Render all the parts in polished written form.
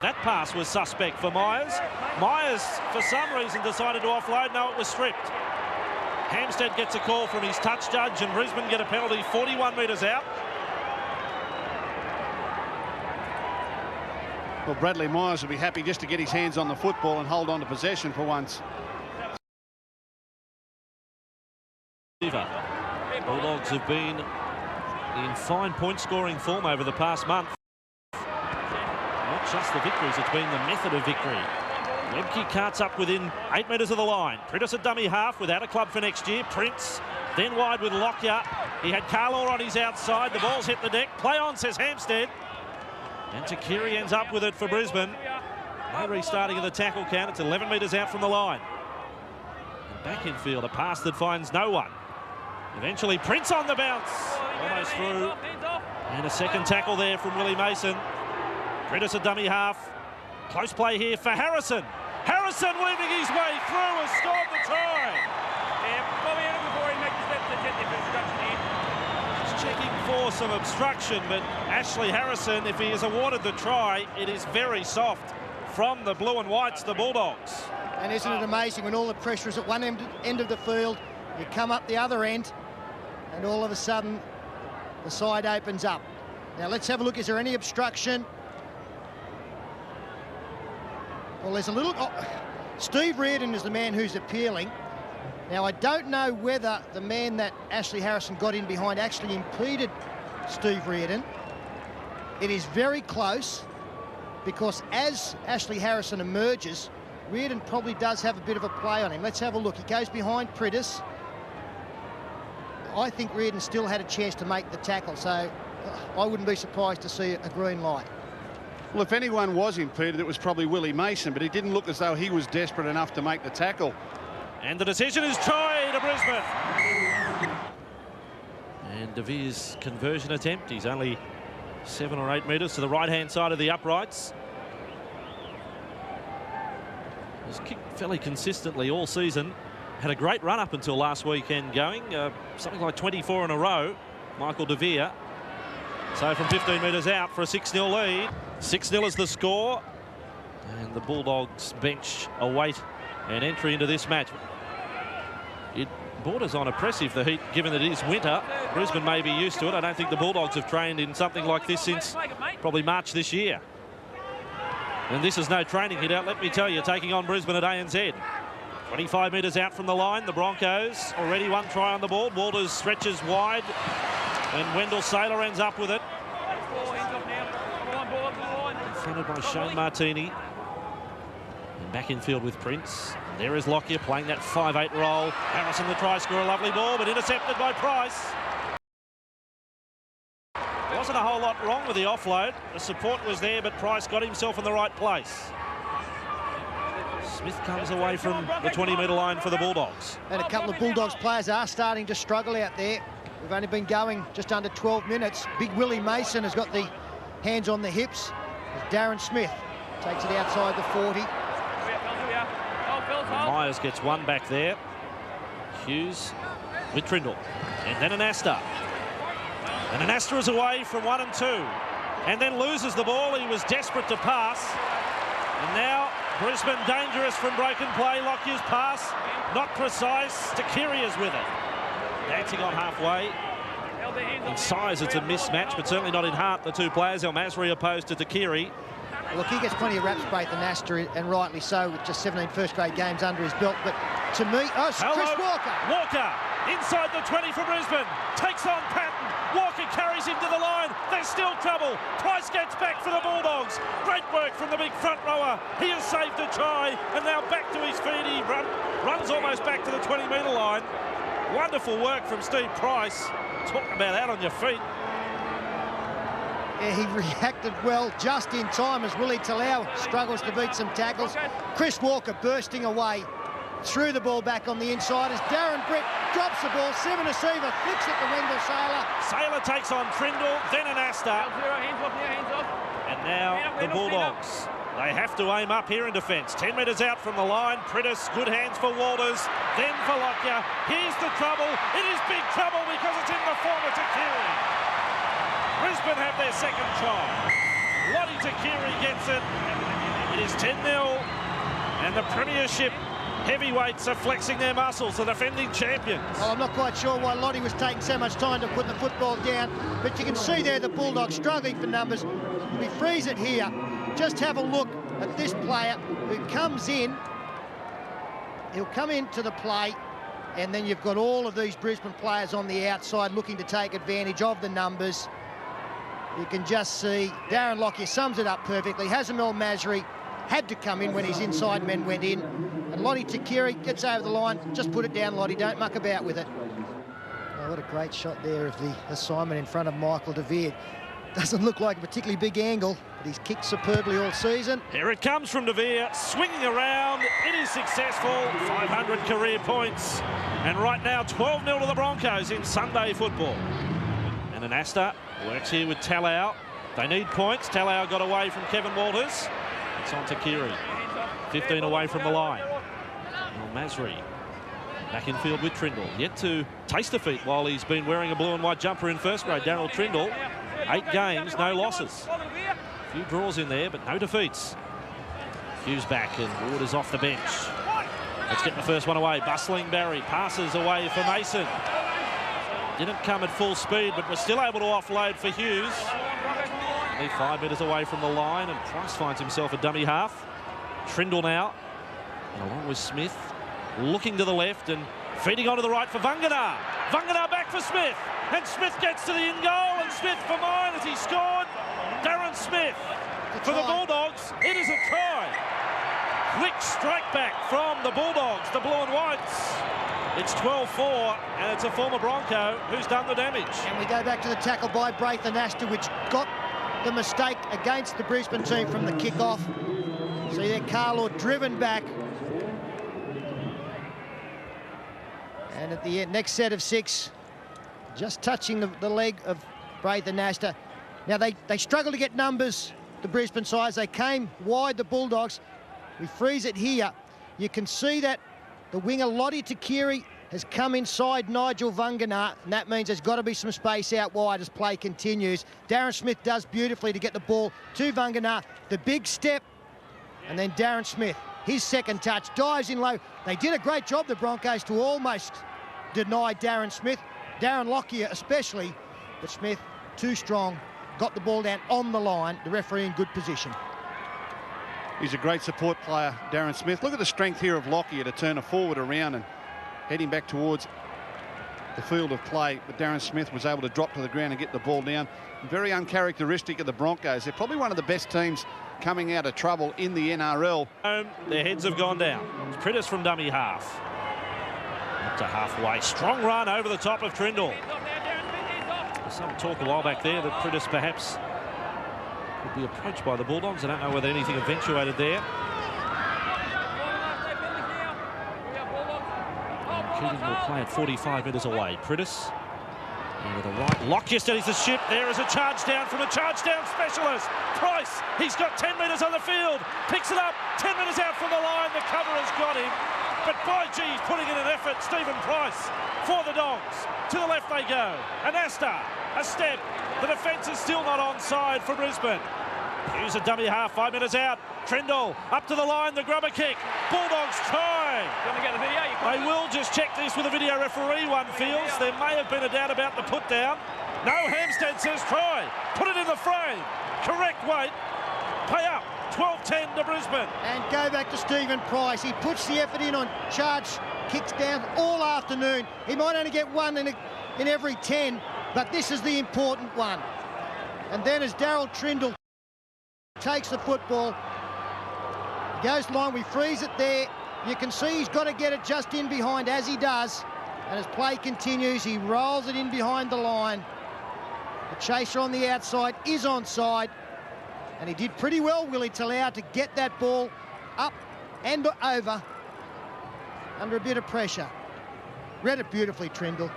That pass was suspect for Myers. Myers, for some reason, decided to offload. No, it was stripped. Hampstead gets a call from his touch judge and Brisbane get a penalty 41 metres out. Well, Bradley Myers will be happy just to get his hands on the football and hold on to possession for once. Bulldogs have been in fine point-scoring form over the past month. Not just the victories, it's been the method of victory. Webke carts up within 8 metres of the line. Prittis a dummy half without a club for next year. Prince then wide with Lockyer. He had Carlaw on his outside. The ball's hit the deck. Play on, says Hampstead. And Takiri ends up with it for Brisbane. No restarting of the tackle count. It's 11 metres out from the line. And back in field, a pass that finds no one. Eventually Prince on the bounce. Almost through. And a second tackle there from Willie Mason. Prittis a dummy half. Close play here for Harrison. Harrison weaving his way through has scored the try. Just checking for some obstruction, but Ashley Harrison, if he is awarded the try, it is very soft from the blue and whites, the Bulldogs. And isn't it amazing when all the pressure is at one end of the field, you come up the other end, and all of a sudden the side opens up. Now let's have a look. Is there any obstruction? Well, there's a little... Oh, Steve Reardon is the man who's appealing. Now, I don't know whether the man that Ashley Harrison got in behind actually impeded Steve Reardon. It is very close, because as Ashley Harrison emerges, Reardon probably does have a bit of a play on him. Let's have a look. He goes behind Prittis. I think Reardon still had a chance to make the tackle, so I wouldn't be surprised to see a green light. Well, if anyone was impeded, it was probably Willie Mason, but he didn't look as though he was desperate enough to make the tackle. And the decision is try to Brisbane. And De Veer's conversion attempt. He's only 7 or 8 metres to the right-hand side of the uprights. He's kicked fairly consistently all season. Had a great run up until last weekend going. Something like 24 in a row, Michael De Veer. So from 15 metres out for a 6-0 lead. 6-0 is the score. And the Bulldogs bench await an entry into this match. It borders on oppressive, the heat, given that it is winter. Brisbane may be used to it. I don't think the Bulldogs have trained in something like this since probably March this year. And this is no training hit out, let me tell you, taking on Brisbane at ANZ. 25 metres out from the line, the Broncos already one try on the board. Walters stretches wide, and Wendell Saylor ends up with it. Confronted by Shane Martini. And back in field with Prince. There is Lockyer playing that 5-8 role. Harrison, the try scorer, a lovely ball, but intercepted by Price. There wasn't a whole lot wrong with the offload. The support was there, but Price got himself in the right place. Smith comes away from the 20-metre line for the Bulldogs. And a couple of Bulldogs players are starting to struggle out there. We've only been going just under 12 minutes. Big Willie Mason has got the hands on the hips. Darren Smith takes it outside the 40. And Myers gets one back there. Hughes with Trindle. And then Anasta. And Anasta is away from 1 and 2. And then loses the ball. He was desperate to pass. And now Brisbane dangerous from broken play. Lockyer's pass, not precise. Takiri is with it. Dancing on halfway. In size, it's a mismatch, but certainly not in heart, the two players. El Masri opposed to Takiri. Look, he gets plenty of raps, Braith and Astor, and rightly so, with just 17 first-grade games under his belt. But to me, Chris Walker. Walker, inside the 20 for Brisbane, takes on Patton. Walker carries him to the line. There's still trouble. Price gets back for the Bulldogs. Great work from the big front rower. He has saved a try, and now back to his feet. He runs almost back to the 20-metre line. Wonderful work from Steve Price. Talk about out on your feet. Yeah, he reacted well just in time as Willie Talau struggles to beat some tackles. Chris Walker bursting away, threw the ball back on the inside as Darren Britt drops the ball. Seven receiver, flicks it to Wendell Saylor. Saylor takes on Trindle, then Anasta. And now the Bulldogs. They have to aim up here in defence. 10 metres out from the line. Prittis, good hands for Walters, then for Lockyer. Here's the trouble. It is big trouble because it's in the form of Takiri. Brisbane have their second try. Lottie Takiri gets it. It is 10-0, and the Premiership heavyweights are flexing their muscles, the defending champions. Well, I'm not quite sure why Lottie was taking so much time to put the football down, but you can see there the Bulldogs struggling for numbers. We freeze it here. Just have a look at this player who comes in. He'll come into the play, and then you've got all of these Brisbane players on the outside looking to take advantage of the numbers. You can just see Darren Lockyer sums it up perfectly. Hazem El Masri had to come in when his inside men went in. And Lottie Takiri gets over the line. Just put it down, Lottie. Don't muck about with it. Oh, what a great shot there of the assignment in front of Michael De Veer. Doesn't look like a particularly big angle, but he's kicked superbly all season. Here it comes from De Veer, swinging around. It is successful. 500 career points. And right now, 12-0 to the Broncos in Sunday football. And Anasta works here with Talau. They need points. Talau got away from Kevin Walters. It's on Takiri. 15 away from the line. Masri back in field with Trindle. Yet to taste defeat while he's been wearing a blue and white jumper in first grade. Daryl Trindle, 8 games, no losses. A few draws in there, but no defeats. Hughes back and Ward is off the bench. Let's get the first one away. Bustling Barry passes away for Mason. Didn't come at full speed, but was still able to offload for Hughes. Only 5 metres away from the line, and Price finds himself a dummy half. Trindle now, and along with Smith, looking to the left and feeding onto the right for Vangana. Vangana back for Smith, and Smith gets to the in goal, and Smith for mine as he scored. Darren Smith for the Bulldogs. It is a try. Quick strike back from the Bulldogs, the blue and whites. It's 12-4, and it's a former Bronco who's done the damage. And we go back to the tackle by Braith Anasta, which got the mistake against the Brisbane team from the kick-off. See there, Carlaw driven back. And at the end, next set of 6, just touching the leg of Braith Anasta. Now, they struggle to get numbers, the Brisbane sides. They came wide, the Bulldogs. We freeze it here. You can see that the winger, Lottie Takiri, has come inside Nigel Vangana, and that means there's got to be some space out wide as play continues. Darren Smith does beautifully to get the ball to Vangana. The big step, and then Darren Smith, his second touch, dives in low. They did a great job, the Broncos, to almost deny Darren Smith, Darren Lockyer especially, but Smith, too strong, got the ball down on the line, the referee in good position. He's a great support player, Darren Smith. Look at the strength here of Lockyer to turn a forward around and heading back towards the field of play. But Darren Smith was able to drop to the ground and get the ball down. Very uncharacteristic of the Broncos. They're probably one of the best teams coming out of trouble in the NRL. Their heads have gone down. Prittis from dummy half. Up to halfway. Strong run over the top of Trindle. There's some talk a while back there that Prittis perhaps would be approached by the Bulldogs. I don't know whether anything eventuated there. And Keating will play at 45 metres away. Prittis into the right. Lockyer steadies the ship. There is a charge down from a charge down specialist. Price, he's got 10 metres on the field. Picks it up, 10 metres out from the line. The cover has got him. But by G, he's putting in an effort. Stephen Price for the Dogs. To the left they go. Anasta, a step. The defence is still not onside for Brisbane. Hughes a dummy half, 5 metres out. Trindle up to the line, the grubber kick. Bulldogs try. They will just check this with a video referee, one feels. There may have been a doubt about the put down. No, Hampstead says try. Put it in the frame. Correct weight. Pay up. 12-10 to Brisbane. And go back to Stephen Price. He puts the effort in on charge kicks down all afternoon. He might only get one in every 10, but this is the important one. And then as Daryl Trindle takes the football, goes line, we freeze it there. You can see he's got to get it just in behind as he does. And as play continues, he rolls it in behind the line. The chaser on the outside is onside. And he did pretty well, Willie Talau, to get that ball up and over under a bit of pressure. Read it beautifully, Trindle.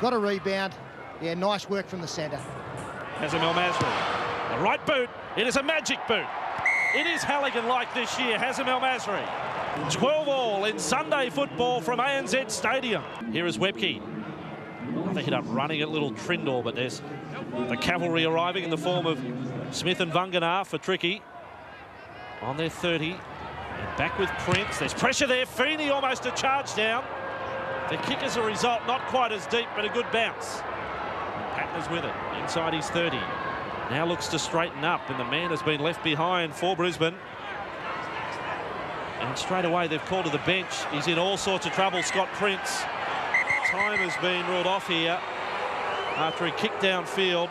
Got a rebound. Yeah, nice work from the centre. Hazem El Masri. The right boot. It is a magic boot. It is Halligan-like this year, Hazem El Masri. 12 all in Sunday football from ANZ Stadium. Here is Webke. They hit up running at little Trindle, but there's the cavalry arriving in the form of Smith and Vunganar for Tricky on their 30. And back with Prince. There's pressure there. Feeney almost a charge down. The kick as a result, not quite as deep, but a good bounce. And Patton's with it, inside his 30. Now looks to straighten up, and the man has been left behind for Brisbane. And straight away they've called to the bench. He's in all sorts of trouble, Scott Prince. Time has been ruled off here after he kicked downfield.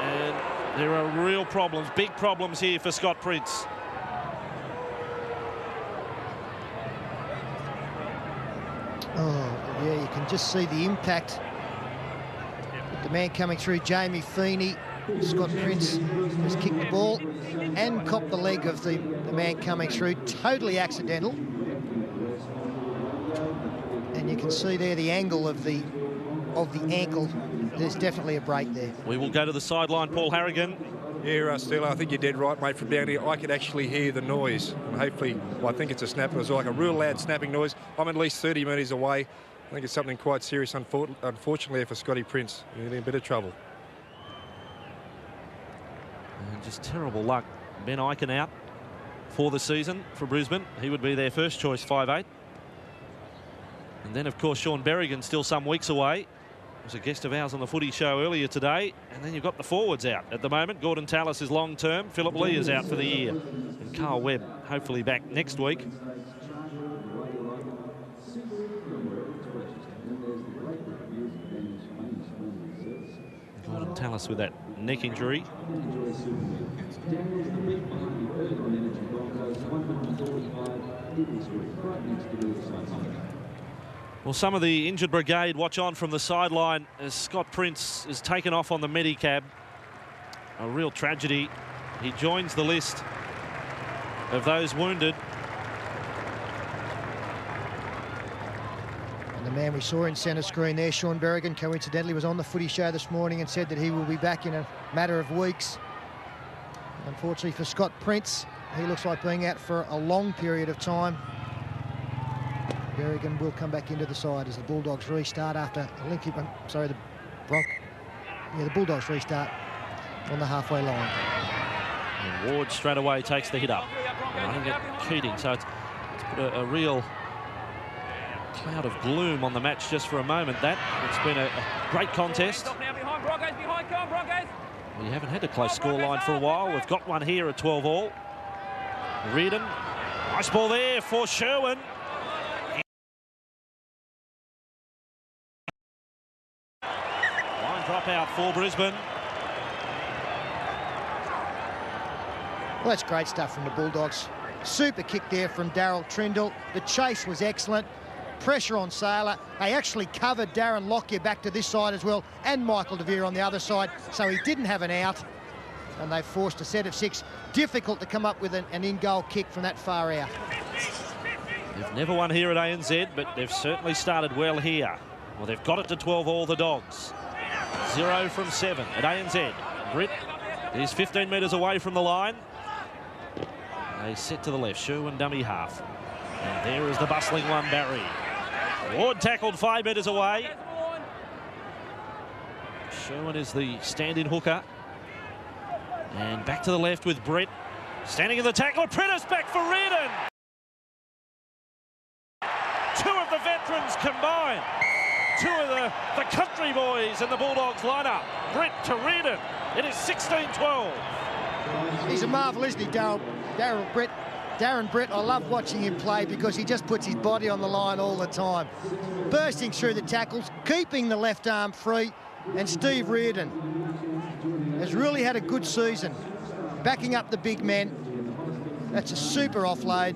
And there are real problems, big problems here for Scott Prince. Oh, yeah, you can just see the impact. The man coming through, Jamie Feeney. Scott Prince has kicked the ball and copped the leg of the man coming through. Totally accidental. And you can see there the angle of the ankle. There's definitely a break there. We will go to the sideline, Paul Harrigan. Yeah, Steele, I think you're dead right, mate. From down here, I could actually hear the noise. And hopefully, well, I think it's a snap. It was like a real loud snapping noise. I'm at least 30 metres away. I think it's something quite serious, unfortunately, for Scotty Prince. He's in a bit of trouble. And just terrible luck. Ben Eichen out for the season for Brisbane. He would be their first choice 5'8". And then, of course, Sean Berrigan still some weeks away. Was a guest of ours on the Footy Show earlier today. And then you've got the forwards out at the moment. Gordon Tallis is long term. Philip Lee is out for the year. And Carl Webb hopefully back next week. Gordon Tallis with that neck injury. Well, some of the injured brigade watch on from the sideline as Scott Prince is taken off on the Medicab. A real tragedy. He joins the list of those wounded. And the man we saw in centre screen there, Sean Berrigan, coincidentally was on the Footy Show this morning and said that he will be back in a matter of weeks. Unfortunately for Scott Prince, he looks like being out for a long period of time. Berrigan will come back into the side as the Bulldogs restart after a lengthy... Sorry, the Bulldogs restart on the halfway line. And Ward straight away takes the hit up. Running at Keating, so it's put a real cloud of gloom on the match just for a moment. It's been a great contest. We haven't had a close scoreline for a while. We've got one here at 12-all. Reardon, nice ball there for Sherwin. Line drop out for Brisbane. Well, that's great stuff from the Bulldogs. Super kick there from Daryl Trindle. The chase was excellent. Pressure on Saylor. They actually covered Darren Lockyer back to this side as well, and Michael DeVere on the other side, so he didn't have an out. And they forced a set of 6. Difficult to come up with an in-goal kick from that far out. They've never won here at ANZ, but they've certainly started well here. Well, they've got it to 12-all, the Dogs. 0 from 7 at ANZ. Britt is 15 metres away from the line. They set to the left. Sherwin dummy half. And there is the bustling one, Barry. Ward tackled 5 metres away. Sherwin is the stand-in hooker. And back to the left with Brett. Standing in the tackle. Prentice back for Reardon. 2 of the veterans combined. 2 of the country boys in the Bulldogs lineup. Brett to Reardon. It is 16-12. He's a marvel, isn't he, Darren Brett? I love watching him play because he just puts his body on the line all the time. Bursting through the tackles, keeping the left arm free. And Steve Reardon has really had a good season, backing up the big men. That's a super offload.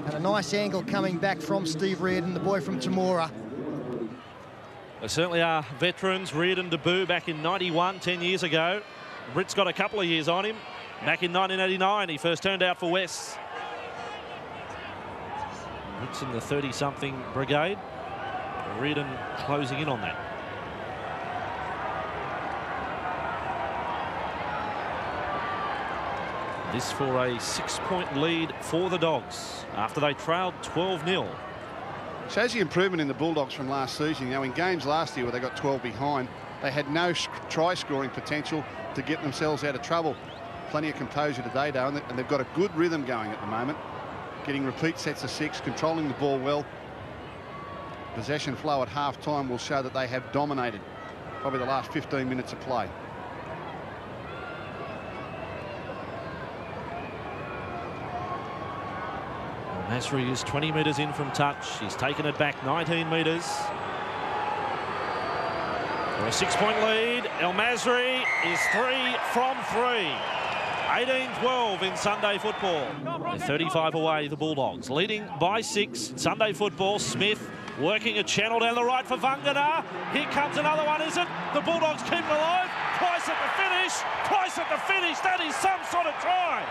And a nice angle coming back from Steve Reardon, the boy from Temora. They certainly are veterans. Reardon debut back in 91, 10 years ago. Britt's got a couple of years on him. Back in 1989, he first turned out for Wests. Britt's in the 30-something brigade. Reardon closing in on that. This for a 6-point lead for the Dogs after they trailed 12-0. Shows the improvement in the Bulldogs from last season. You know, in games last year where they got 12 behind, They had no try-scoring potential to get themselves out of trouble. Plenty of composure today, though, and they've got a good rhythm going at the moment. Getting repeat sets of 6, controlling the ball well. Possession flow at half-time will show that they have dominated probably the last 15 minutes of play. Masri is 20 metres in from touch. He's taken it back 19 metres. For a 6-point lead, El Masri is 3 from 3. 18-12 in Sunday football. They're 35 away, the Bulldogs. Leading by 6. Sunday football, Smith working a channel down the right for Vangana. Here comes another one, is it? The Bulldogs keep it alive. Price at the finish. Price at the finish. That is some sort of try.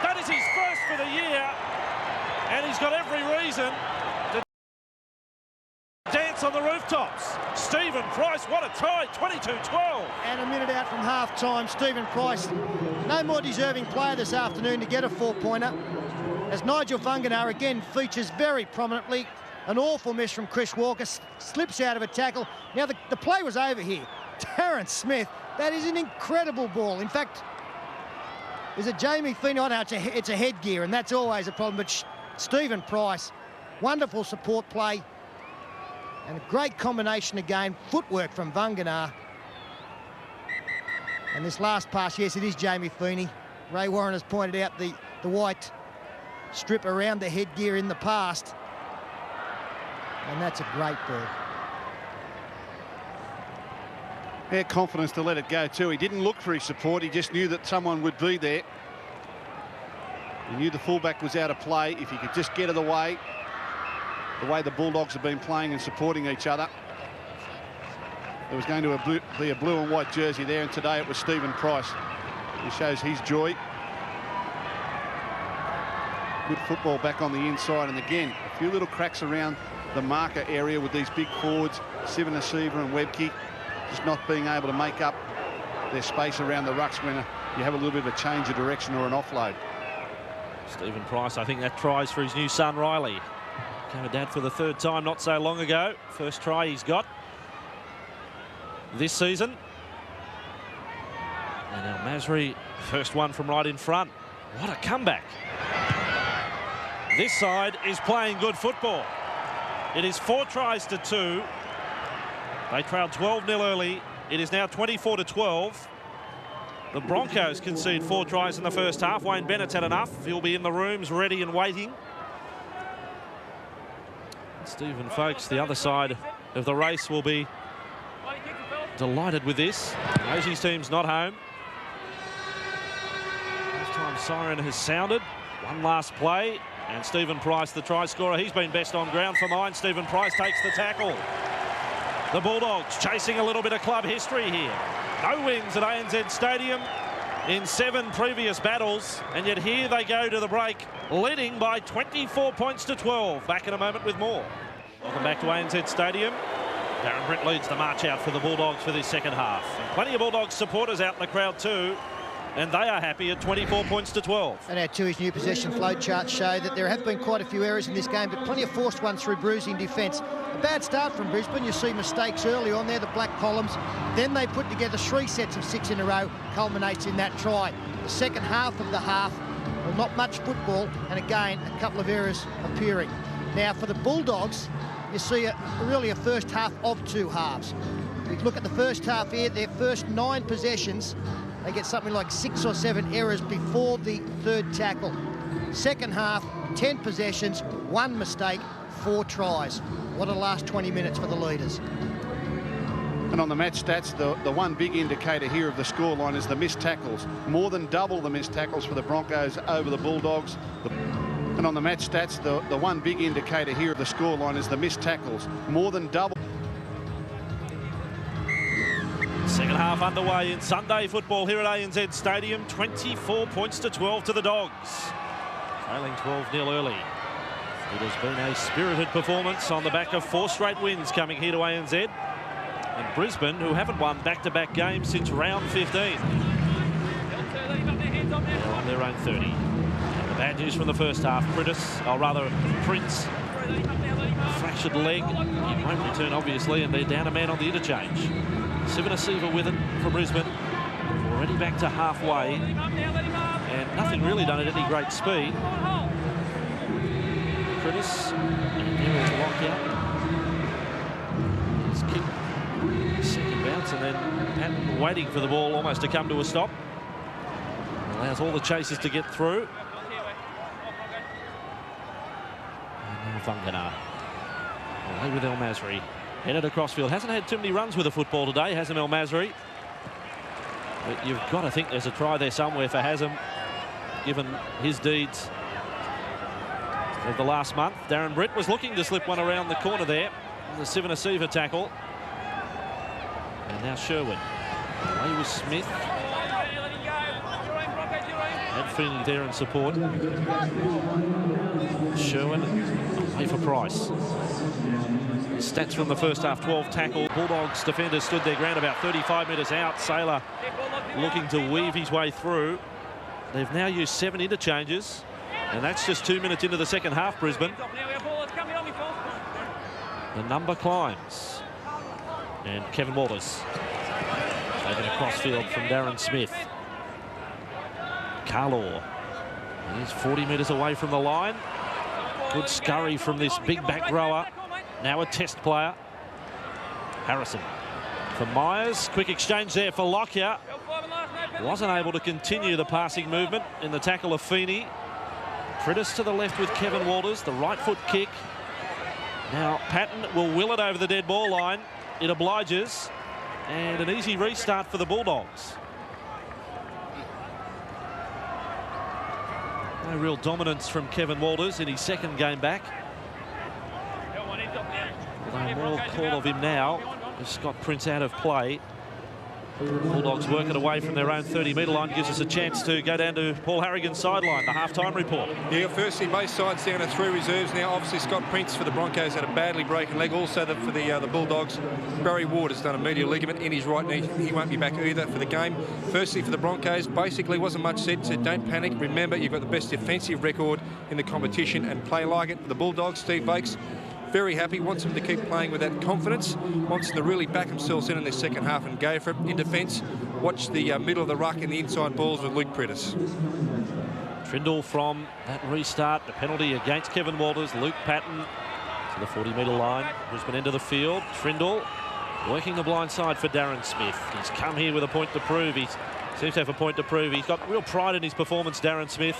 That is his first for the year. And he's got every reason to dance on the rooftops. Stephen Price, what a try, 22-12. And a minute out from half-time, Stephen Price, no more deserving player this afternoon to get a 4-pointer. As Nigel Vangana again features very prominently. An awful miss from Chris Walker, slips out of a tackle. Now the play was over here. Terrence Smith, that is an incredible ball. In fact, is it Jamie Feeney? Oh, no, it's a headgear, and that's always a problem. But Stephen Price, wonderful support play and a great combination again. Footwork from Vangana. And this last pass, yes, it is Jamie Feeney. Ray Warren has pointed out the white strip around the headgear in the past. And that's a great ball. Yeah, confidence to let it go too. He didn't look for his support. He just knew that someone would be there. He knew the fullback was out of play. If he could just get it away, the way the Bulldogs have been playing and supporting each other, there was going to be a blue and white jersey there, and today it was Stephen Price. He shows his joy. Good football back on the inside, and again, a few little cracks around the marker area with these big forwards, Sivanasiva and Webke, just not being able to make up their space around the rucks when you have a little bit of a change of direction or an offload. Stephen Price, I think that tries for his new son Riley. Became a dad for the 3rd time not so long ago. First try he's got this season. And El Masri, first one from right in front. What a comeback. This side is playing good football. It is 4 tries to 2. They trailed 12-0 early. It is now 24-12. The Broncos concede 4 tries in the first half. Wayne Bennett's had enough. He'll be in the rooms ready and waiting. Stephen Folkes, the other side of the race, will be delighted with this. Knows his team's not home. Half-time siren has sounded. One last play. And Stephen Price, the try scorer, he's been best on ground for mine. Stephen Price takes the tackle. The Bulldogs chasing a little bit of club history here. No wins at ANZ Stadium in 7 previous battles, and yet here they go to the break, leading by 24 points to 12. Back in a moment with more. Welcome back to ANZ Stadium. Darren Brent leads the march out for the Bulldogs for this second half. And plenty of Bulldogs supporters out in the crowd too, and they are happy at 24 points to 12. And our Tui's new possession flow charts show that there have been quite a few errors in this game, but plenty of forced ones through bruising defence. A bad start from Brisbane. You see mistakes early on there, the black columns. Then they put together 3 sets of 6 in a row, culminates in that try. The second half of the half, well, not much football, and again, a couple of errors appearing. Now, for the Bulldogs, you see really a first half of 2 halves. If you look at the first half here, their first 9 possessions, they get something like 6 or 7 errors before the 3rd tackle. Second half, 10 possessions, 1 mistake, 4 tries. What a last 20 minutes for the leaders. And on the match stats, the one big indicator here of the scoreline is the missed tackles. More than double the missed tackles for the Broncos over the Bulldogs. And on the match stats, the one big indicator here of the scoreline is the missed tackles. More than double. Second half underway in Sunday football here at ANZ Stadium. 24 points to 12 to the Dogs. Trailing 12-0 early. It has been a spirited performance on the back of 4 straight wins coming here to ANZ. And Brisbane, who haven't won back-to-back games since round 15. They're on their own 30. And the bad news from the first half, Prince, fractured leg. He won't return, obviously, and they're down a man on the interchange. Sivanasiva with it for Brisbane. Already back to halfway. And nothing really done at any great speed. Critis, and there is Lockout. His kick, second bounce, and then Patton waiting for the ball almost to come to a stop. Allows all the chasers to get through. And now Vangana. Away with El Masri. Headed across field. Hasn't had too many runs with the football today, hasn't El Masri? But you've got to think there's a try there somewhere for Hazem, given his deeds of the last month. Darren Britt was looking to slip one around the corner there. The Sivanasiva tackle. And now Sherwin. Away with Smith. And Feeney there in support. Sherwin away for Price. Stats from the first half: 12 tackle. Bulldogs defenders stood their ground about 35 metres out. Saylor looking to weave his way through. They've now used 7 interchanges, and that's just 2 minutes into the second half, Brisbane. The number climbs. And Kevin Walters taken across field from Darren Smith. Carlaw. He's 40 metres away from the line. Good scurry from this big back rower. Now a test player. Harrison for Myers. Quick exchange there for Lockyer. Wasn't able to continue the passing movement in the tackle of Feeney. Critis to the left with Kevin Walters. The right foot kick. Now Patton will will it over the dead ball line. It obliges. And an easy restart for the Bulldogs. No real dominance from Kevin Walters in his second game back. Although more call of him now with Scott Prince out of play. Bulldogs work it away from their own 30-metre line. Gives us a chance to go down to Paul Harrigan's sideline, the half-time report. Yeah, firstly, both sides down to 3 reserves now. Obviously, Scott Prince for the Broncos had a badly broken leg. Also, for the Bulldogs, Barry Ward has done a medial ligament in his right knee. He won't be back either for the game. Firstly, for the Broncos, basically wasn't much said. Said don't panic. Remember, you've got the best defensive record in the competition and play like it. For the Bulldogs, Steve Vokes, very happy, wants them to keep playing with that confidence, wants them to really back themselves in their second half and go for it. In defence, watch the middle of the ruck and the inside balls with Luke Pritis. Trindle from that restart, the penalty against Kevin Walters. Luke Patton to the 40-metre line. Brisbane into the field. Trindle working the blind side for Darren Smith. He's come here with a point to prove. He seems to have a point to prove. He's got real pride in his performance, Darren Smith.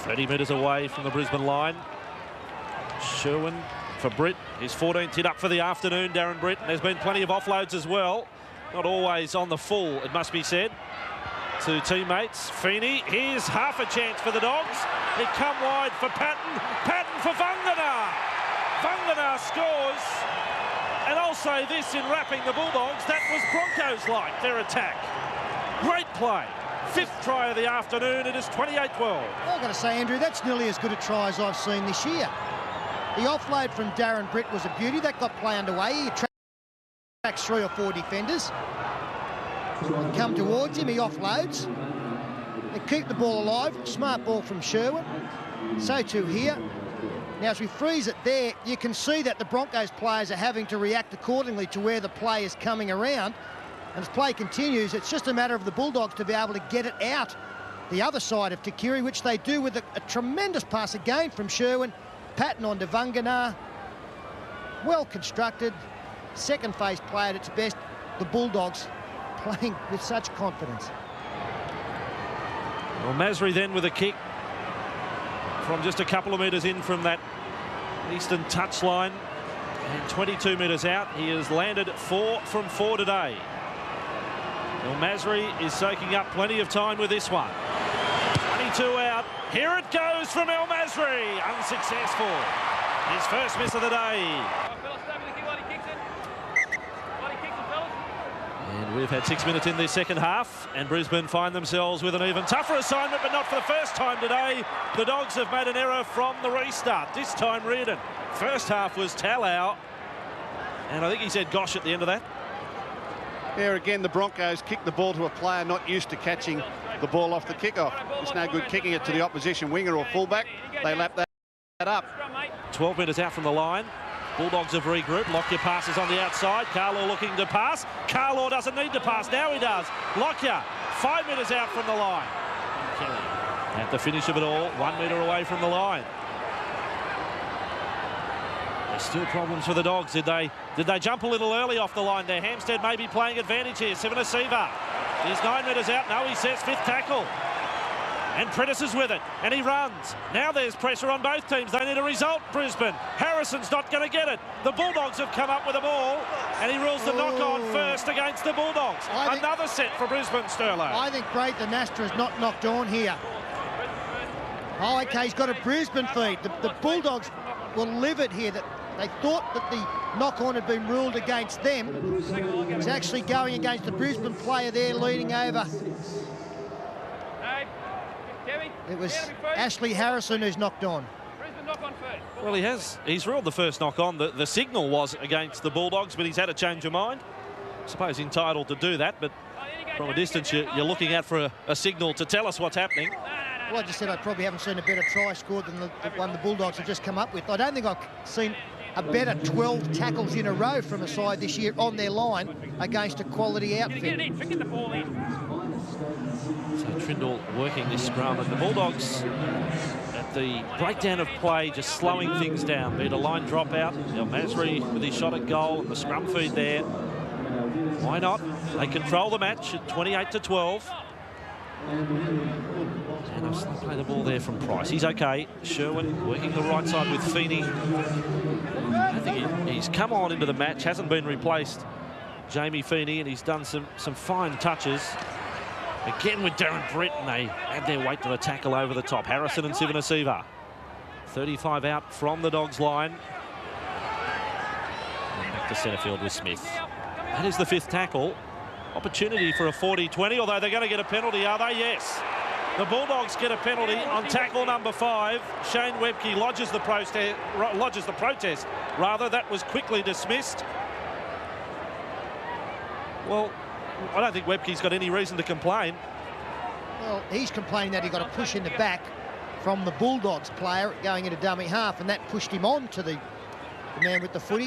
30 metres away from the Brisbane line. Sherwin for Britt, his 14th hit up for the afternoon, Darren Britt. And there's been plenty of offloads as well. Not always on the full, it must be said, to teammates. Feeney, here's half a chance for the Dogs. It come wide for Patton. Patton for Vangana. Vangana scores. And I'll say this in wrapping the Bulldogs, that was Broncos-like, their attack. Great play. 5th try of the afternoon. It is 28-12. I've got to say, Andrew, that's nearly as good a try as I've seen this year. The offload from Darren Britt was a beauty. That got play underway. He tracks 3 or 4 defenders. They come towards him. He offloads. They keep the ball alive. Smart ball from Sherwin. So too here. Now, as we freeze it there, you can see that the Broncos players are having to react accordingly to where the play is coming around. And as play continues, it's just a matter of the Bulldogs to be able to get it out the other side of Takiri, which they do with a tremendous pass again from Sherwin. Patton on to Vangana. Well constructed. Second phase play at its best. The Bulldogs playing with such confidence. Well, Masri then with a kick from just a couple of metres in from that eastern touchline. And 22 metres out. He has landed 4 from 4 today. El Masri is soaking up plenty of time with this one. 22 out. Here it goes from El Masri. Unsuccessful. His first miss of the day. And we've had 6 minutes in this second half, and Brisbane find themselves with an even tougher assignment, but not for the first time today. The Dogs have made an error from the restart. This time Reardon. First half was Talau, and I think he said gosh at the end of that. There again, the Broncos kick the ball to a player not used to catching the ball off the kickoff. It's no good kicking it to the opposition winger or fullback. They lap that up. 12 metres out from the line. Bulldogs have regrouped. Lockyer passes on the outside. Carlaw looking to pass. Carlaw doesn't need to pass. Now he does. Lockyer, 5 metres out from the line. Kelly at the finish of it all, 1 metre away from the line. There's still problems for the Dogs. Did they jump a little early off the line there? Hampstead may be playing advantage here. Sivanasiva. He's 9 metres out. No, he says fifth tackle. And Prentice is with it, and he runs. Now there's pressure on both teams. They need a result, Brisbane. Harrison's not going to get it. The Bulldogs have come up with a ball, and he rules the knock-on first against the Bulldogs. Another set for Brisbane, Sterlo. I think Braithen Astor is not knocked on here. Oh, OK, he's got a Brisbane feed. The Bulldogs will live it here. That they thought that the knock-on had been ruled against them. It's actually going against the Brisbane player there, leading over. It was Ashley Harrison who's knocked on. Well, he's ruled the first knock on. The signal was against the Bulldogs, but he's had a change of mind. I suppose entitled to do that, but from a distance you're looking out for a signal to tell us what's happening. Well, I just said I probably haven't seen a better try scored than the one the Bulldogs have just come up with. I don't think I've seen a better 12 tackles in a row from a side this year on their line against a quality outfit. So Trindle working this scrum, and the Bulldogs at the breakdown of play just slowing things down. Be it a line drop out, Masri with his shot at goal and the scrum feed there. Why not? They control the match at 28-12. And I've still played the ball there from Price. He's okay. Sherwin working the right side with Feeney. I think he's come on into the match, hasn't been replaced, Jamie Feeney, and he's done some fine touches. Again with Darren Britt, and they add their weight to the tackle over the top. Harrison and Sivanasiva. 35 out from the Dogs line. And back to centre field with Smith. That is the fifth tackle. Opportunity for a 40-20, although they're going to get a penalty, are they? Yes. The Bulldogs get a penalty on tackle number 5. Shane Webke lodges the protest. Rather, that was quickly dismissed. Well, I don't think Webke's got any reason to complain. Well, he's complaining that he got a push in the back from the Bulldogs player going into dummy half, and that pushed him on to the man with the footy.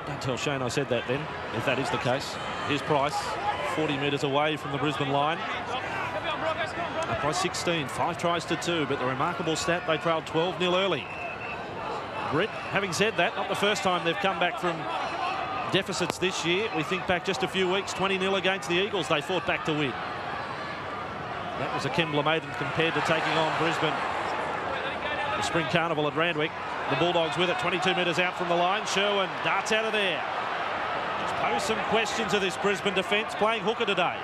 Don't tell Shane I said that then, if that is the case. Here's Price, 40 metres away from the Brisbane line. Up by 16, 5 tries to 2, but the remarkable stat, they trailed 12-0 early. Britt, having said that, not the first time they've come back from deficits this year. We think back just a few weeks, 20-0 against the Eagles. They fought back to win. That was a Kembla Maiden compared to taking on Brisbane. The Spring Carnival at Randwick. The Bulldogs with it, 22 metres out from the line. Sherwin darts out of there. Just pose some questions of this Brisbane defence, playing hooker today.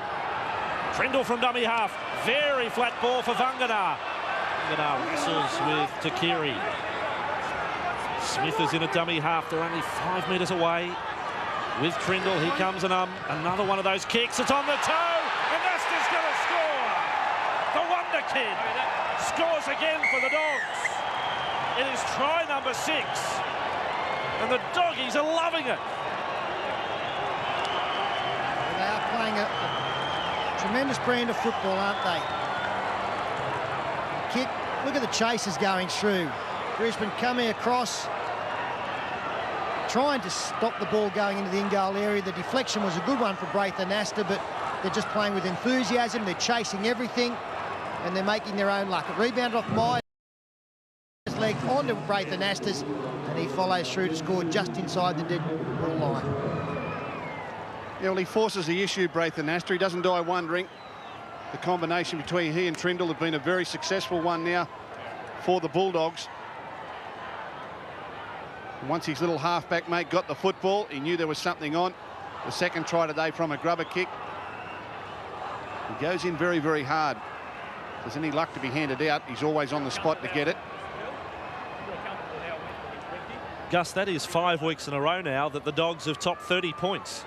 Trindle from dummy half. Very flat ball for Vangana. Vangana wrestles with Takiri. Smith is in a dummy half. They're only 5 metres away. With Trindle, here comes another one of those kicks. It's on the toe, and Nasta's going to score. The Wonder Kid scores again for the Dogs. It is try number 6, and the Doggies are loving it. They are playing a tremendous brand of football, aren't they? Kick. Look at the chasers going through. Brisbane coming across, trying to stop the ball going into the in-goal area. The deflection was a good one for Braithen Astor, but they're just playing with enthusiasm. They're chasing everything, and they're making their own luck. It rebounded off Myers' leg onto Braithen Astor's, and he follows through to score just inside the dead ball line. Yeah, well, he forces the issue, Braithen Astor. He doesn't die wondering. The combination between he and Trindle have been a very successful one now for the Bulldogs. Once his little halfback mate got the football, he knew there was something on. The second try today from a grubber kick. He goes in very, very hard. If there's any luck to be handed out, he's always on the spot to get it. Gus, that is 5 weeks in a row now that the Dogs have topped 30 points.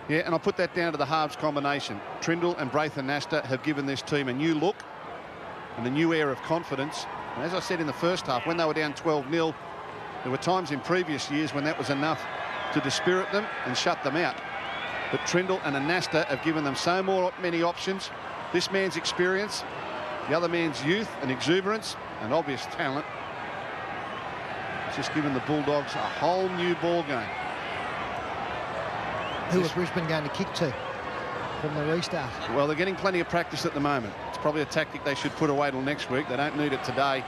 Yeah, and I'll put that down to the halves combination. Trindle and Braithen Astor have given this team a new look and a new air of confidence. And as I said in the first half, when they were down 12-0, there were times in previous years when that was enough to dispirit them and shut them out. But Trindle and Anasta have given them many options. This man's experience, the other man's youth and exuberance, an obvious talent. It's just given the Bulldogs a whole new ball game. Who was Brisbane going to kick to from the restart? Well, they're getting plenty of practice at the moment. It's probably a tactic they should put away till next week. They don't need it today.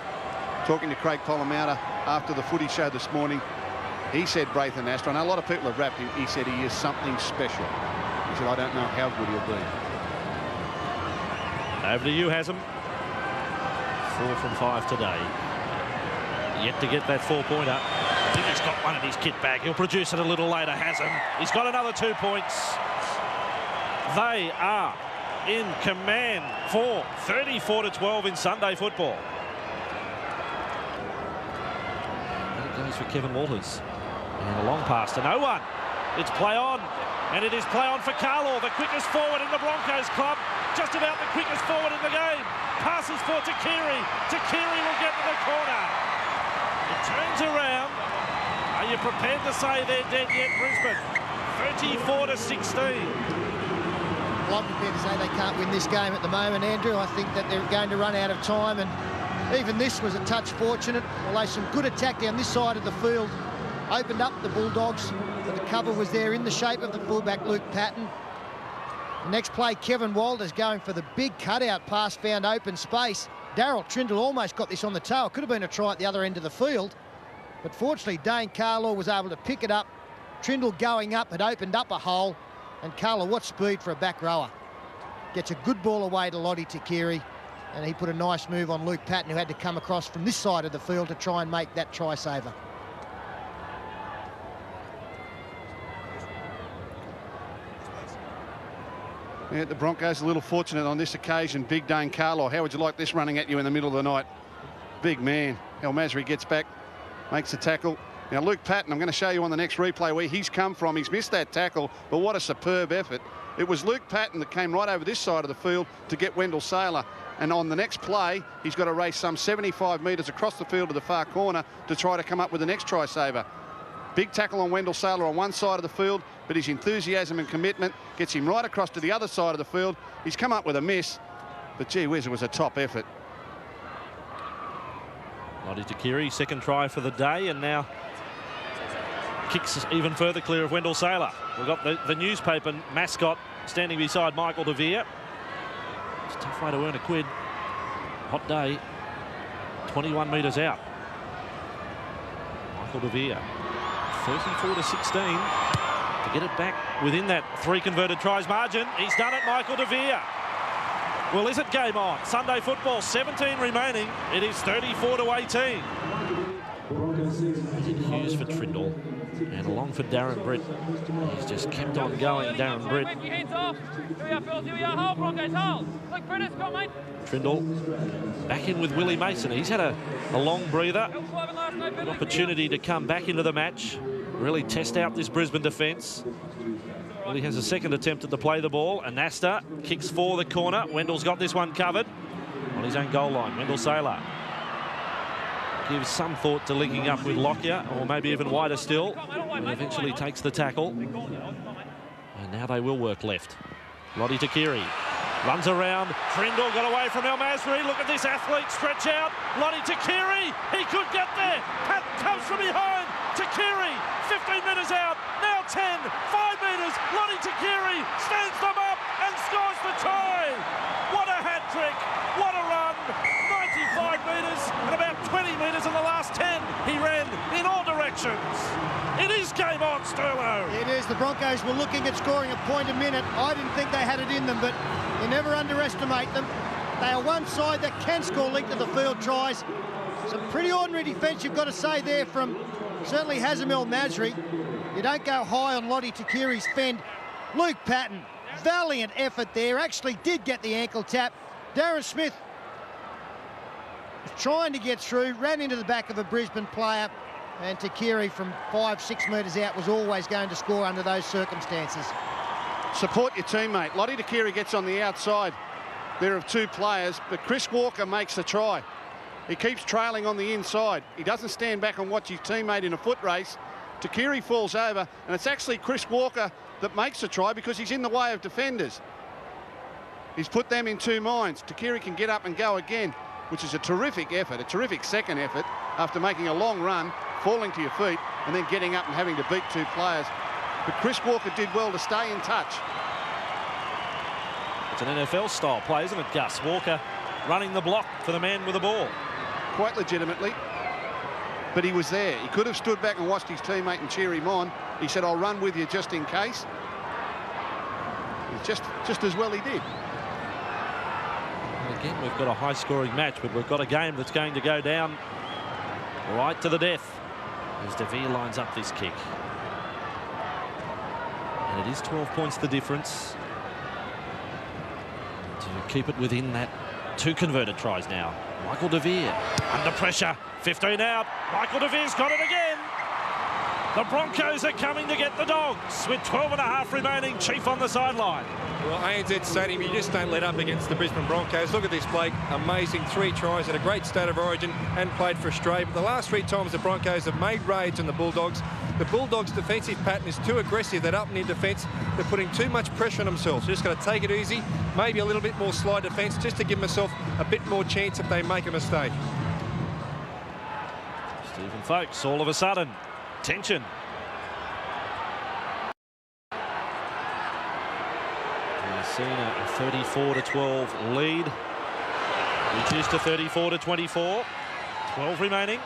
Talking to Craig Pollamouta after the footy show this morning, he said Braithen Astor, and a lot of people have rapped him, he said he is something special. He said, I don't know how good he'll be. Over to you, Hasem. 4 from 5 today. Yet to get that 4-pointer. I think he's got one in his kit bag. He'll produce it a little later, Hasem. He's got another 2 points. They are in command for 34-12 in Sunday football. And it goes for Kevin Walters. And a long pass to no one. It's play on. And it is play on for Carlaw, the quickest forward in the Broncos club. Just about the quickest forward in the game. Passes for Takiri. Takiri will get to the corner. It turns around. Are you prepared to say they're dead yet, Brisbane? 34-16. Well, I'm prepared to say they can't win this game at the moment, Andrew. I think that they're going to run out of time, and even this was a touch fortunate, although some good attack down this side of the field opened up the Bulldogs, but the cover was there in the shape of the fullback Luke Patton. The next play, Kevin Walters going for the big cutout pass, found open space. Darryl Trindle almost got this on the tail. Could have been a try at the other end of the field, but fortunately Dane Carlaw was able to pick it up. Trindle going up had opened up a hole, and Carlaw, what speed for a back rower. Gets a good ball away to Lottie Takiri, and he put a nice move on Luke Patton, who had to come across from this side of the field to try and make that try saver. Yeah, the Broncos a little fortunate on this occasion. Big Dane Carlaw. How would you like this running at you in the middle of the night? Big man. El Masri gets back, makes the tackle. Now, Luke Patton, I'm going to show you on the next replay where he's come from. He's missed that tackle, but what a superb effort. It was Luke Patton that came right over this side of the field to get Wendell Saylor. And on the next play, he's got to race some 75 metres across the field to the far corner to try to come up with the next try saver. Big tackle on Wendell Saylor on one side of the field, but his enthusiasm and commitment gets him right across to the other side of the field. He's come up with a miss, but gee whiz, it was a top effort. Lottie Takiri, second try for the day, and now kicks even further clear of Wendell Saylor. We've got the newspaper mascot standing beside Michael De Vere. It's a tough way to earn a quid. Hot day. 21 metres out. Michael De Vere. 34-16 to get it back within that 3 converted tries margin. He's done it, Michael De Vere. Well, is it game on? Sunday football, 17 remaining. It is 34-18. Hughes for Trindle. And along for Darren Britt. He's just kept on going, Darren Britt. Trindle back in with Willie Mason. He's had a long breather. An opportunity to come back into the match. Really test out this Brisbane defence. Well, he has a second attempt to play the ball. And Nasta kicks for the corner. Wendell's got this one covered on his own goal line. Wendell Saylor gives some thought to linking up with Lockyer, or maybe even wider still, and eventually takes the tackle. And now they will work left. Lottie Takiri runs around. Trindle got away from El Masri. Look at this athlete stretch out. Lottie Takiri, he could get there. Patton comes from behind. Takiri, 15 metres out. Now 10, 5 metres. Lottie Takiri stands them up and scores the try. What a hat trick. What a run. 95 metres and about 20 metres in the last 10. He ran in all directions. It is game on, Sterlo. It is. The Broncos were looking at scoring a point a minute. I didn't think they had it in them, but you never underestimate them. They are one side that can score length of the field tries. Some pretty ordinary defence, you've got to say, there from certainly Hazem El Masri. You don't go high on Lottie Takiri's fend. Luke Patton, valiant effort there. Actually did get the ankle tap. Darren Smith was trying to get through, ran into the back of a Brisbane player, and Takiri from 5-6 metres out was always going to score under those circumstances. Support your teammate. Lottie Takiri gets on the outside there of 2 players, but Chris Walker makes the try. He keeps trailing on the inside. He doesn't stand back and watch his teammate in a foot race. Takiri falls over, and it's actually Chris Walker that makes the try because he's in the way of defenders. He's put them in 2 minds. Takiri can get up and go again. which is a terrific effort, a terrific second effort after making a long run, falling to your feet, and then getting up and having to beat two players. But Chris Walker did well to stay in touch. It's an NFL-style play, isn't it, Gus? Walker running the block for the man with the ball. Quite legitimately. But he was there. He could have stood back and watched his teammate and cheer him on. He said, I'll run with you just in case. Just as well he did. And again, we've got a high-scoring match, but we've got a game that's going to go down right to the death as De Vere lines up this kick. And it is 12 points the difference to keep it within that. Two converted tries now. Michael De Vere under pressure. 15 out. Michael De Vere's got it again. The Broncos are coming to get the Dogs with 12.5 remaining. Chief on the sideline. Well, ANZ Stadium, you just don't let up against the Brisbane Broncos. Look at this bloke. Amazing 3 tries at a great state of origin and played for Australia. But the last 3 times the Broncos have made raids on the Bulldogs, the Bulldogs' defensive pattern is too aggressive. That up and in defence, they're putting too much pressure on themselves. Just got to take it easy, maybe a little bit more slide defence just to give themselves a bit more chance if they make a mistake. Stephen Folkes, all of a sudden, tension. We've seen a 34-12 lead, reduced to 34-24. 12 remaining.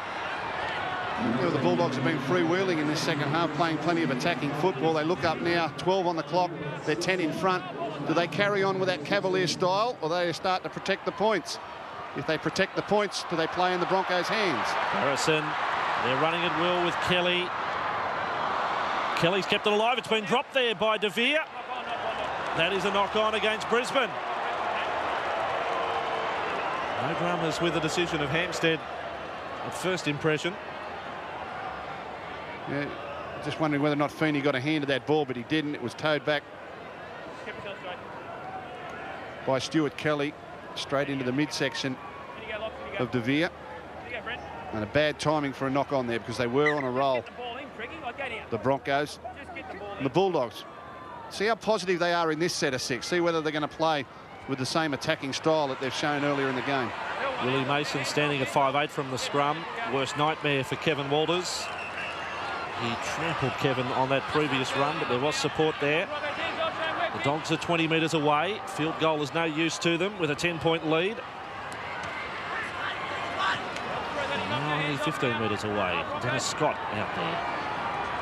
Yeah, the Bulldogs have been freewheeling in this second half, playing plenty of attacking football. They look up now, 12 on the clock. They're 10 in front. Do they carry on with that Cavalier style, or do they start to protect the points? If they protect the points, do they play in the Broncos' hands? Harrison, they're running at will with Kelly. Kelly's kept it alive. It's been dropped there by De Vere. That is a knock-on against Brisbane. No dramas with the decision of Hampstead at first impression. Yeah, just wondering whether or not Feeney got a hand of that ball, but he didn't. It was towed back by Stuart Kelly straight into the midsection of De Vere. And a bad timing for a knock-on there because they were on a roll, the Broncos and the Bulldogs. See how positive they are in this set of 6. See whether they're going to play with the same attacking style that they've shown earlier in the game. Willie Mason standing at 5'8" from the scrum. Worst nightmare for Kevin Walters. He trampled Kevin on that previous run, but there was support there. The Dogs are 20 metres away. Field goal is no use to them with a 10-point lead. Now only 15 metres away. Dennis Scott out there.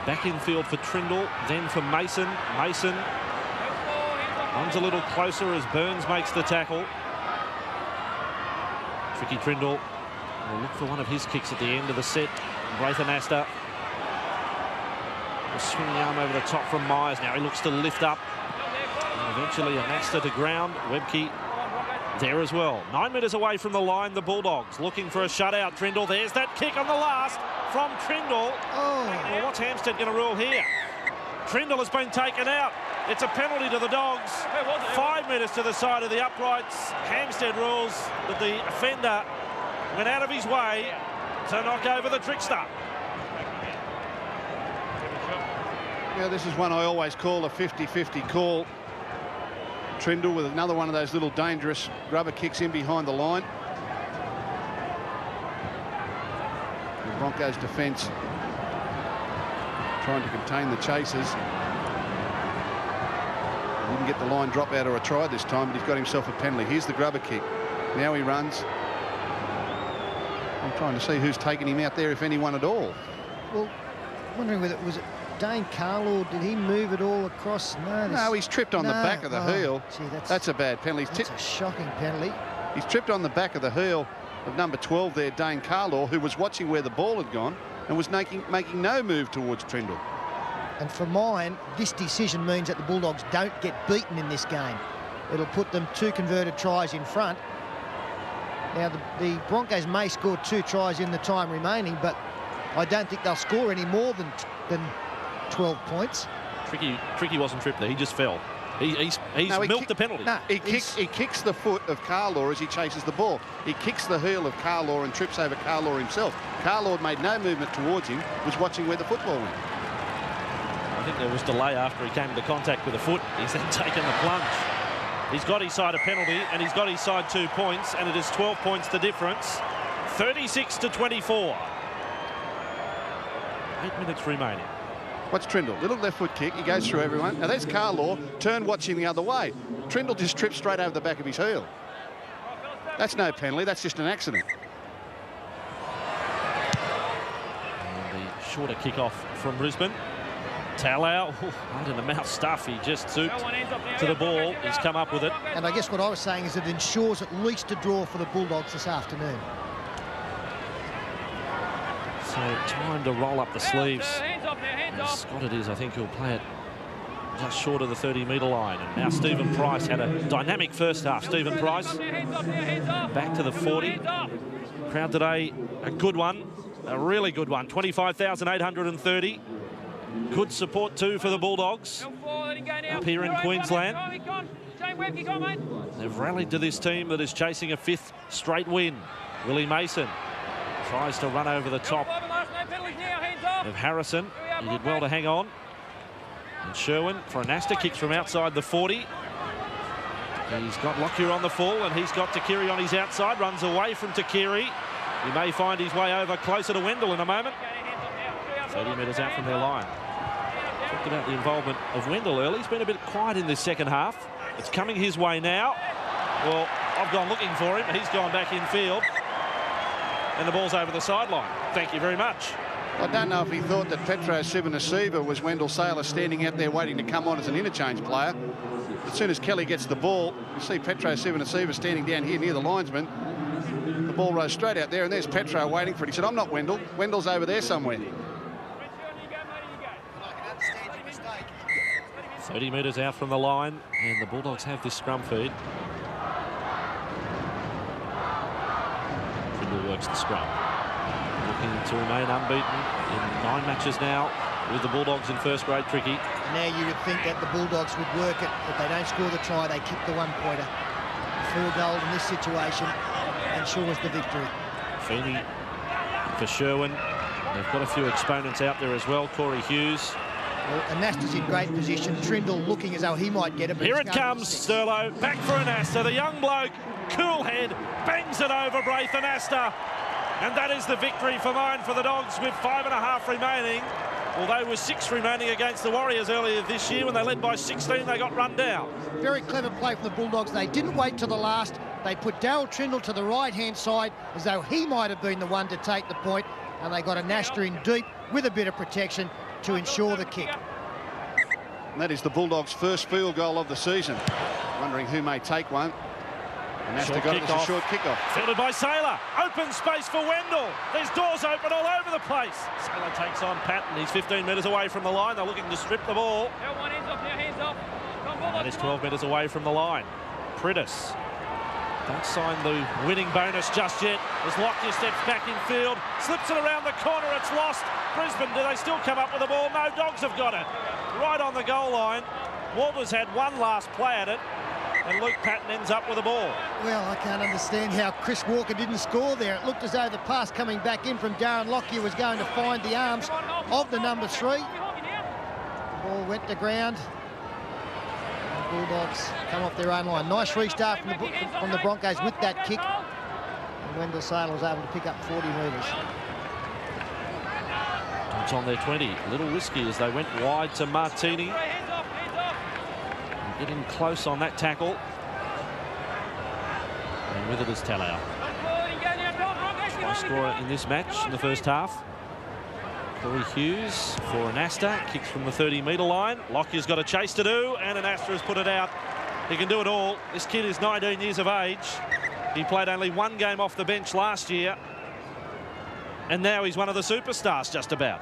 Back in field for Trindle, then for Mason. Mason runs a little closer as Burns makes the tackle. Tricky Trindle will look for one of his kicks at the end of the set. Braithen Astor. A swinging arm over the top from Myers. Now he looks to lift up. And eventually an Astor to ground. Webke there as well. 9 metres away from the line, the Bulldogs looking for a shutout. Trindle, there's that kick on the last from Trindle. Oh. Well, what's Hampstead going to rule here? Trindle has been taken out. It's a penalty to the Dogs. 5 metres to the side of the uprights. Hampstead rules that the offender went out of his way to knock over the trickster. Yeah, this is one I always call a 50-50 call. Trindle with another one of those little dangerous rubber kicks in behind the line. The Broncos defence trying to contain the chasers. Didn't get the line drop out or a try this time, but he's got himself a penalty. Here's the grubber kick. Now he runs. I'm trying to see who's taking him out there, if anyone at all. Well, wondering whether it was Dane Carlaw. Did he move it all across? No, he's tripped on the back of the heel. Gee, that's a bad penalty. That's a shocking penalty. He's tripped on the back of the heel of number 12 there, Dane Carlaw, who was watching where the ball had gone and was making no move towards Trindle. And for mine, this decision means that the Bulldogs don't get beaten in this game. It'll put them 2 converted tries in front. Now, the Broncos may score 2 tries in the time remaining, but I don't think they'll score any more than 12 points. Tricky wasn't tripped there. He just fell. He's milked the penalty. No, he kicks the foot of Carlaw as he chases the ball. He kicks the heel of Carlaw and trips over Carlaw himself. Carlaw made no movement towards him, was watching where the football went. I think there was delay after he came into contact with the foot. He's then taken the plunge. He's got his side a penalty, and he's got his side 2 points, and it is 12 points the difference. 36-24. 8 minutes remaining. What's Trindle? Little left foot kick. He goes through everyone. Now there's Carlaw, turn watching the other way. Trindle just trips straight over the back of his heel. That's no penalty. That's just an accident. And the shorter kick-off from Brisbane. Talau, under the mouth stuff. He just zooped to the ball. He's come up with it. And I guess what I was saying is it ensures at least a draw for the Bulldogs this afternoon. So time to roll up the sleeves. And Scott it is, I think he'll play it just short of the 30-metre line. And now Stephen Price had a dynamic first half. Stephen Price back to the 40. Crowd today, a good one, a really good one. 25,830. Good support too for the Bulldogs up here in Queensland. They've rallied to this team that is chasing a 5th straight win. Willie Mason tries to run over the top of Harrison. He did well to hang on. And Sherwin for Anasta kicks from outside the 40. He's got Lockyer on the full, and he's got Takiri on his outside. Runs away from Takiri. He may find his way over closer to Wendell in a moment. 30 metres out from their line. Talked about the involvement of Wendell early. He's been a bit quiet in this second half. It's coming his way now. Well, I've gone looking for him. He's gone back in field. And the ball's over the sideline. Thank you very much. I don't know if he thought that Petro Sivanasiva was Wendell Saylor standing out there waiting to come on as an interchange player. As soon as Kelly gets the ball, you see Petro Sivanasiva standing down here near the linesman. The ball rose straight out there, and there's Petro waiting for it. He said, I'm not Wendell. Wendell's over there somewhere. 30 metres out from the line, and the Bulldogs have this scrum feed. Trindle works the scrum. Looking to remain unbeaten in 9 matches now with the Bulldogs in first grade cricket. Now you would think that the Bulldogs would work it. If they don't score the try, they kick the one-pointer. Field goal in this situation ensures the victory. Feeney for Sherwin. They've got a few exponents out there as well. Corey Hughes. Well, Anasta's in great position. Trindle looking as though he might get it. Here it comes, Sterlo. Back for Anasta. The young bloke, cool head, bangs it over Braith Anasta. And that is the victory for mine for the Dogs with 5.5 remaining. Although with 6 remaining against the Warriors earlier this year when they led by 16, they got run down. Very clever play from the Bulldogs. They didn't wait till the last. They put Darryl Trindle to the right-hand side as though he might have been the one to take the point. And they got Anasta in deep with a bit of protection to ensure the kick. And that is the Bulldogs' first field goal of the season. Wondering who may take one. Anasta got it as a short kick-off. Fielded by Saylor. Open space for Wendell. There's doors open all over the place. Saylor takes on Patton. He's 15 metres away from the line. They're looking to strip the ball. That is 12 metres away from the line. Priddis. Don't sign the winning bonus just yet. As Lockyer steps back in field, slips it around the corner, it's lost. Brisbane, do they still come up with the ball? No, Dogs have got it. Right on the goal line. Walters had one last play at it, and Luke Patton ends up with the ball. Well, I can't understand how Chris Walker didn't score there. It looked as though the pass coming back in from Darren Lockyer was going to find the arms of the number 3. The ball went to ground. Bulldogs come off their own line. Nice restart from the Broncos with that kick. And Wendell Saylor was able to pick up 40 metres. Dogs on their 20. A little risky as they went wide to Martini. And getting close on that tackle. And with it is Talau. Try scorer in this match in the first half. Corey Hughes for Anasta, kicks from the 30-metre line. Lockyer's got a chase to do, and Anasta has put it out. He can do it all. This kid is 19 years of age. He played only 1 game off the bench last year, and now he's one of the superstars just about.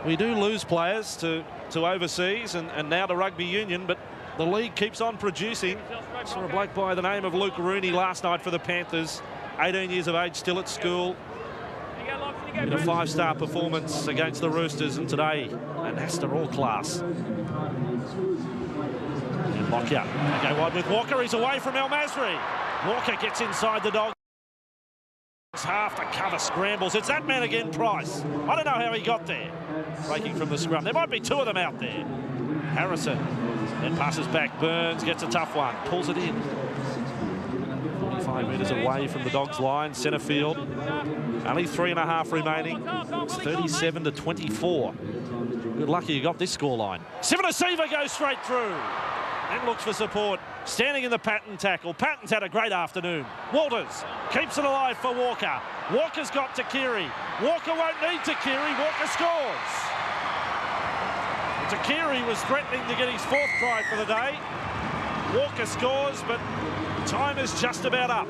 We do lose players to overseas and now to rugby union, but the league keeps on producing. Saw a bloke by the name of Luke Rooney last night for the Panthers, 18 years of age, still at school. In a 5-star performance against the Roosters, and today Anasta all class. And Lockyer, they go wide with Walker. He's away from El Masri. Walker gets inside the Dogs half to cover, scrambles. It's that man again, Price. I don't know how he got there. Breaking from the scrum. There might be 2 of them out there. Harrison Then passes back. Burns gets a tough one. Pulls it in. 45 metres away from the Dogs' line. Centre field. Only 3.5 remaining. It's 37-24. Good lucky you got this scoreline. Sivanasiva goes straight through. And looks for support. Standing in the Patton tackle. Patton's had a great afternoon. Walters keeps it alive for Walker. Walker's got Takiri. Walker won't need Takiri. Walker scores. Takiri was threatening to get his 4th try for the day. Walker scores, but time is just about up.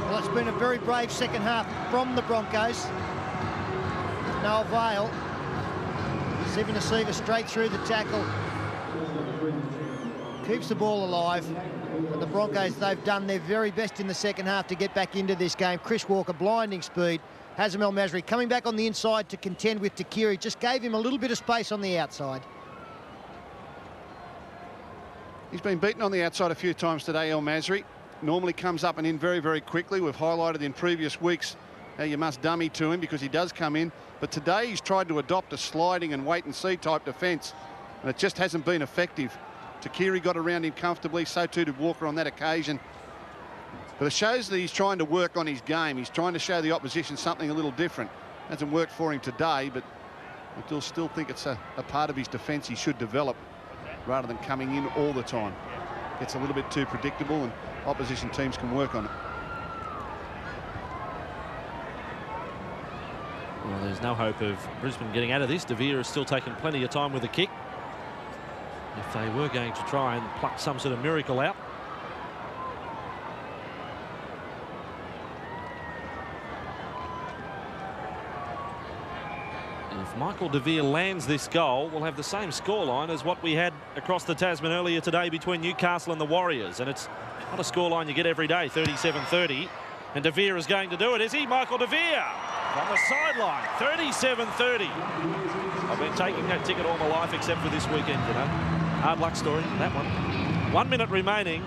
Well, it's been a very brave second half from the Broncos. No avail. Sivanasiva straight through the tackle. Keeps the ball alive. But the Broncos, they've done their very best in the second half to get back into this game. Chris Walker, blinding speed. Hazem El Masri coming back on the inside to contend with Takiri. Just gave him a little bit of space on the outside. He's been beaten on the outside a few times today, El Masri. Normally comes up and in very, very quickly. We've highlighted in previous weeks how you must dummy to him because he does come in. But today he's tried to adopt a sliding and wait-and-see type defence, and it just hasn't been effective. Takiri got around him comfortably, so too did Walker on that occasion. But it shows that he's trying to work on his game. He's trying to show the opposition something a little different. Hasn't worked for him today, but I still think it's a part of his defence he should develop rather than coming in all the time. Gets a little bit too predictable and opposition teams can work on it. Well, there's no hope of Brisbane getting out of this. De Vere has still taken plenty of time with the kick. If they were going to try and pluck some sort of miracle out. If Michael De Vere lands this goal, we'll have the same scoreline as what we had across the Tasman earlier today between Newcastle and the Warriors. And it's not a scoreline you get every day, 37-30. And De Vere is going to do it, is he? Michael De Vere on the sideline, 37-30. I've been taking that ticket all my life except for this weekend, you know. Hard luck story, that one. 1 minute remaining.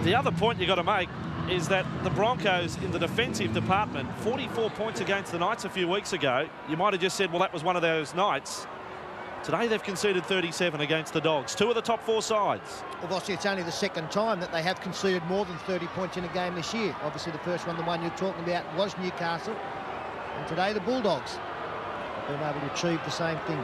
The other point you got to make is that the Broncos in the defensive department, 44 points against the Knights a few weeks ago. You might have just said, well, that was one of those nights. Today they've conceded 37 against the Dogs. 2 of the top 4 sides. Well, obviously it's only the second time that they have conceded more than 30 points in a game this year. Obviously the first one, the one you're talking about, was Newcastle. And today the Bulldogs have been able to achieve the same thing.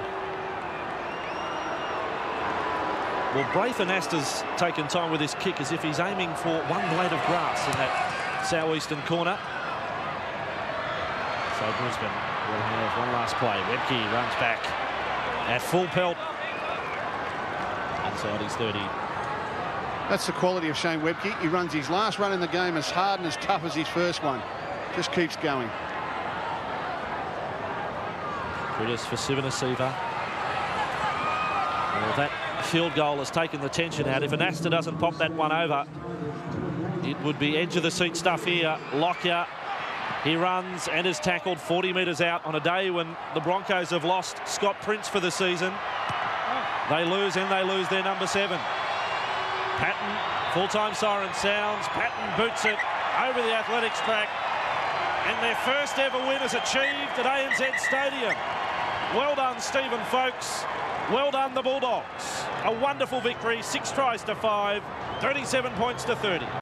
Well, Braith Anasta's taken time with his kick as if he's aiming for one blade of grass in that southeastern corner. So Brisbane will have one last play. Webke runs back at full pelt inside his 30. That's the quality of Shane Webke. He runs his last run in the game as hard and as tough as his first one. Just keeps going. Critters for Sivanasiva. Well, that field goal has taken the tension out. If Anasta doesn't pop that one over, it would be edge of the seat stuff here. Lockyer, he runs and is tackled 40 metres out on a day when the Broncos have lost Scott Prince for the season. They lose and they lose their number 7. Patton, full-time siren sounds. Patton boots it over the athletics track. And their first ever win is achieved at ANZ Stadium. Well done, Stephen Folkes. Well done, the Bulldogs. A wonderful victory, 6 tries to 5, 37 points to 30.